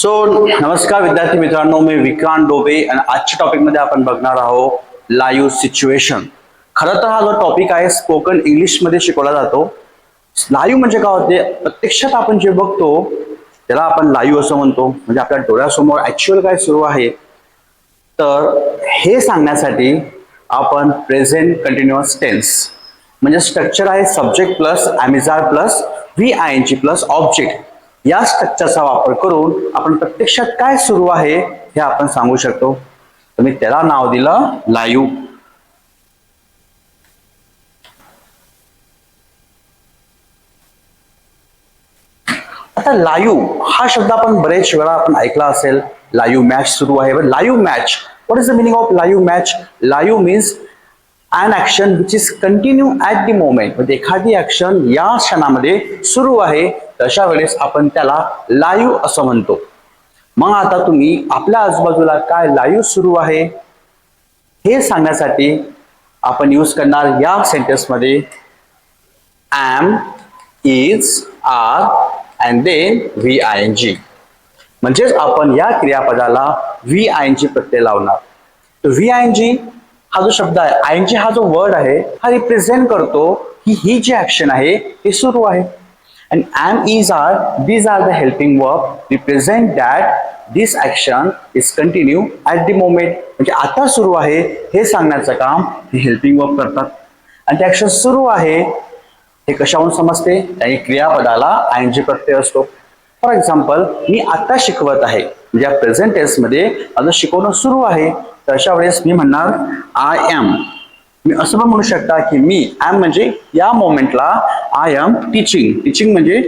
So नमस्कार विद्यार्थी मित्रांनो, मी विक्रांत डोबे आणि आजच्या टॉपिक मध्ये आपण बघणार आहोत लाईव्ह सिच्युएशन. खरं तर हा जो टॉपिक आहे स्पोकन इंग्लिश मध्ये शिकवला जातो. लाईव्ह म्हणजे काय होते, प्रत्यक्षात आपण जे बघतो त्याला आपण लाईव्ह असं म्हणतो. म्हणजे आपल्या डोळ्यासमोर ऍक्च्युअल काय सुरू आहे तर हे सांगण्यासाठी आपण प्रेझेंट कंटिन्युअस टेन्स म्हणजे स्ट्रक्चर आहे subject plus am is are plus VING plus object या स्ट्रक्चरचा वापर करून आपण प्रत्यक्षात काय सुरू आहे हे आपण सांगू शकतो. तर मी त्याला नाव दिलं लाईव्ह. आता लाईव्ह हा शब्द आपण बरेच वेळा आपण ऐकला असेल. लाईव्ह मॅच सुरू आहे. पण live match, what is the meaning of live match? Live means an action which is continue at the moment. म्हणजे एखादी ऍक्शन या क्षणामध्ये सुरू आहे तशा वेळेस आपण त्याला लाईव्ह असं म्हणतो. मग आता तुम्ही आपल्या आजूबाजूला काय लाईव्ह सुरू आहे हे सांगण्यासाठी आपण यूज करणार या सेंटेन्स मध्ये am, is, are and then VING. म्हणजेच आपण या क्रियापदाला VING प्रत्यय लावणार. तर VING हा जो शब्द आहे, ING हा जो वर्ड आहे हा रिप्रेझेंट करतो की ही जी ऍक्शन आहे हे सुरू आहे. And am, is, are, these are the helping verb represent that this action is continue at the moment. म्हणजे आता सुरू आहे हे सांगण्याचं काम हे हेल्पिंग वर्ब करतात. आणि ते ऍक्शन सुरू आहे हे कशावरून समजते? त्याने क्रियापदाला ING प्रत्यय असतो. फॉर एक्झाम्पल, मी आता शिकवत आहे म्हणजे या प्रेझेंट टेन्स मध्ये माझं शिकवणं सुरू आहे. तर अशा वेळेस मी म्हणणार आय एम. मी असं पण म्हणू शकता की मी एम म्हणजे या मोमेंटला आय एम टीचिंग. टीचिंग म्हणजे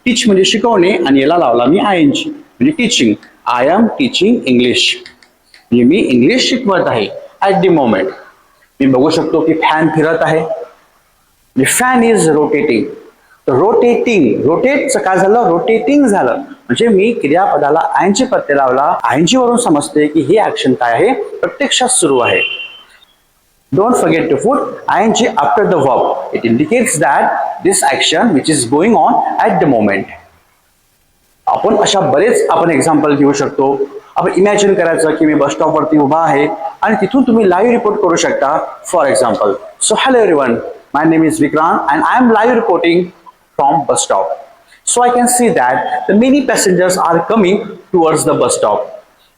टीच म्हणजे शिकवणे आणि याला लावला मी ING म्हणजे teaching. I am teaching English म्हणजे मी इंग्लिश शिकवत आहे ऍट द मोमेंट. मी बघू शकतो की फॅन फिरत आहे म्हणजे फॅन इज रोटेटिंग. रोटेटिंग, रोटेटचं काय झालं? रोटेटिंग झालं. म्हणजे मी क्रियापदाला ING प्रत्यय लावला. ING वरून समजते की हे ऍक्शन काय आहे, प्रत्यक्षात सुरू आहे. Don't forget to put ING after the verb. It indicates that this action which is going on at the moment. आपण अशा बरेच एक्झाम्पल घेऊ शकतो. आपण इमॅजिन करायचं की मी बस स्टॉप वरती उभा आहे आणि तिथून तुम्ही लाईव्ह रिपोर्ट करू शकता. For example, so hello everyone, my name is Vikrant and I am live reporting from bus stop. So I can see that the many passengers are coming towards the bus stop.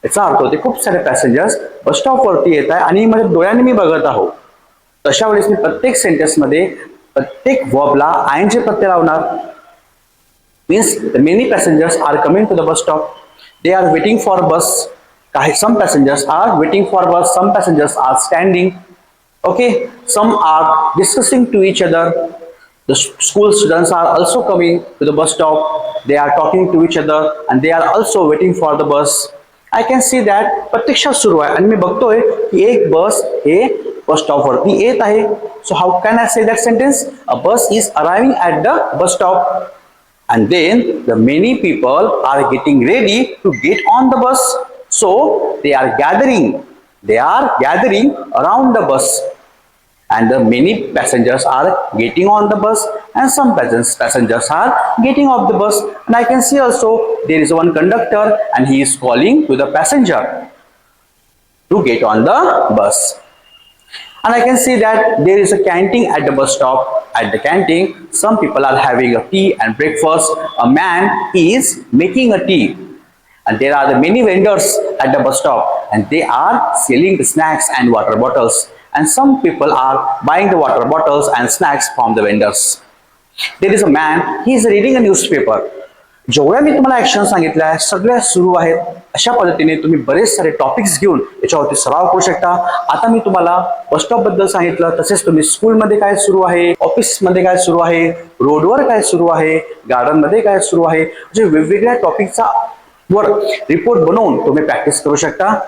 याचा अर्थ होते खूप सारे passengers bus stop वरती येत आहे आणि माझ्या डोळ्यांनी मी बघत आहोत. तशा वेळेस मी प्रत्येक सेंटेन्स मध्ये प्रत्येक वर्बला ING प्रत्यय लावणार. Means the many passengers are coming to the bus stop. They are waiting for bus. Some passengers are waiting for bus. Some passengers are standing. Okay, some are discussing to each other. The school students are also coming to the bus stop. They are talking to each other and they are also waiting for the bus. I can see that प्रत्यक्षात सुरू आहे आणि मी बघतोय की एक बस हे bus stop वरती येत आहे. So how can I say that sentence? A bus is arriving at the bus stop. And then the many people are getting ready to get on the bus. So they are gathering around the bus. And the many passengers are getting on the bus and some passengers are getting off the bus. And I can see also there is one conductor and he is calling to the passenger to get on the bus. And I can see that there is a canteen at the bus stop. At the canteen, some people are having a tea and breakfast. A man is making a tea. And there are the many vendors at the bus stop and they are selling the snacks and water bottles. And some people are buying the water bottles and snacks from the vendors. There is a man, he is reading a newspaper. जेवढ्या मी तुम्हाला action सांगितल्या सगळ्या सुरू आहेत. अशा पद्धतीने तुम्ही बरेच सारे टॉपिक्स घेऊन याच्यावरती सराव करू शकता. आता मी तुम्हाला बस स्टॉप बद्दल सांगितलं, तसेच तुम्ही स्कूलमध्ये काय सुरू आहे, ऑफिसमध्ये काय सुरू आहे, रोडवर काय सुरू आहे, गार्डन मध्ये काय सुरू आहे, म्हणजे वेगवेगळ्या टॉपिकचा वर रिपोर्ट बनवून तुम्ही प्रॅक्टिस करू शकता.